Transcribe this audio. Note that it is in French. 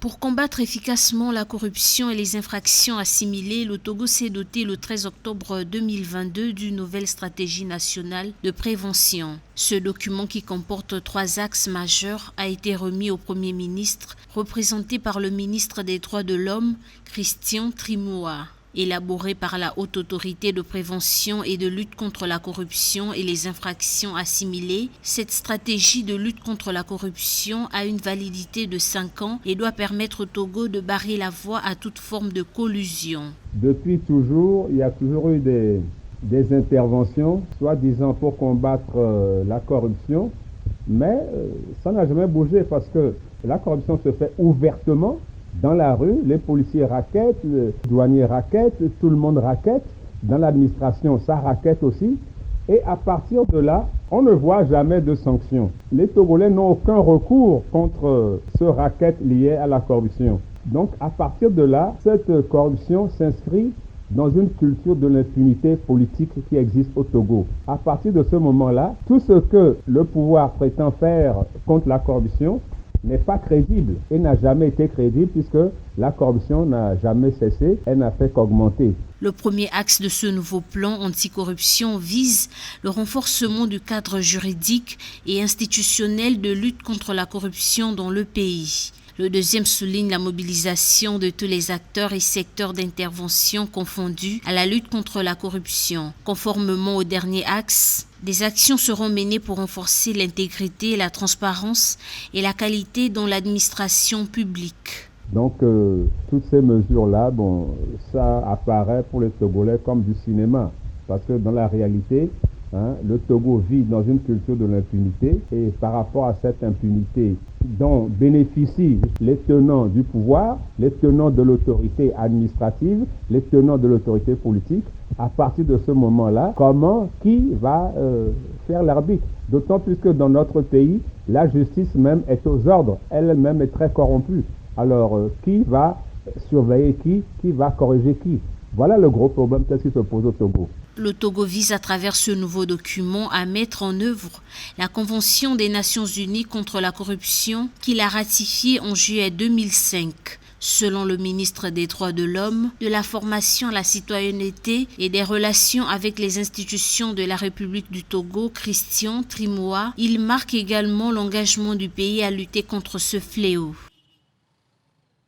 Pour combattre efficacement la corruption et les infractions assimilées, le Togo s'est doté le 13 octobre 2022 d'une nouvelle stratégie nationale de prévention. Ce document, qui comporte 3 axes majeurs, a été remis au Premier ministre, représenté par le ministre des Droits de l'Homme, Christian Trimouha. Élaboré par la Haute Autorité de prévention et de lutte contre la corruption et les infractions assimilées, cette stratégie de lutte contre la corruption a une validité de 5 ans et doit permettre au Togo de barrer la voie à toute forme de collusion. Depuis toujours, il y a toujours eu des interventions, soi-disant pour combattre la corruption, mais ça n'a jamais bougé parce que la corruption se fait ouvertement. Dans la rue, les policiers raquettent, les douaniers raquettent, tout le monde raquette. Dans l'administration, ça raquette aussi. Et à partir de là, on ne voit jamais de sanctions. Les Togolais n'ont aucun recours contre ce racket lié à la corruption. Donc à partir de là, cette corruption s'inscrit dans une culture de l'impunité politique qui existe au Togo. À partir de ce moment-là, tout ce que le pouvoir prétend faire contre la corruption n'est pas crédible et n'a jamais été crédible puisque la corruption n'a jamais cessé, elle n'a fait qu'augmenter. Le premier axe de ce nouveau plan anticorruption vise le renforcement du cadre juridique et institutionnel de lutte contre la corruption dans le pays. Le deuxième souligne la mobilisation de tous les acteurs et secteurs d'intervention confondus à la lutte contre la corruption. Conformément au dernier axe, des actions seront menées pour renforcer l'intégrité, la transparence et la qualité dans l'administration publique. Donc, toutes ces mesures-là, ça apparaît pour les Togolais comme du cinéma. Parce que dans la réalité, le Togo vit dans une culture de l'impunité et par rapport à cette impunité dont bénéficient les tenants du pouvoir, les tenants de l'autorité administrative, les tenants de l'autorité politique, à partir de ce moment-là, qui va faire l'arbitre? D'autant plus que dans notre pays, la justice même est aux ordres, elle-même est très corrompue. Alors, qui va surveiller qui va corriger qui? Voilà le gros problème qui se pose au Togo. Le Togo vise à travers ce nouveau document à mettre en œuvre la Convention des Nations Unies contre la corruption qu'il a ratifiée en juillet 2005. Selon le ministre des Droits de l'Homme, de la formation à la citoyenneté et des relations avec les institutions de la République du Togo, Christian Trimouha, il marque également l'engagement du pays à lutter contre ce fléau.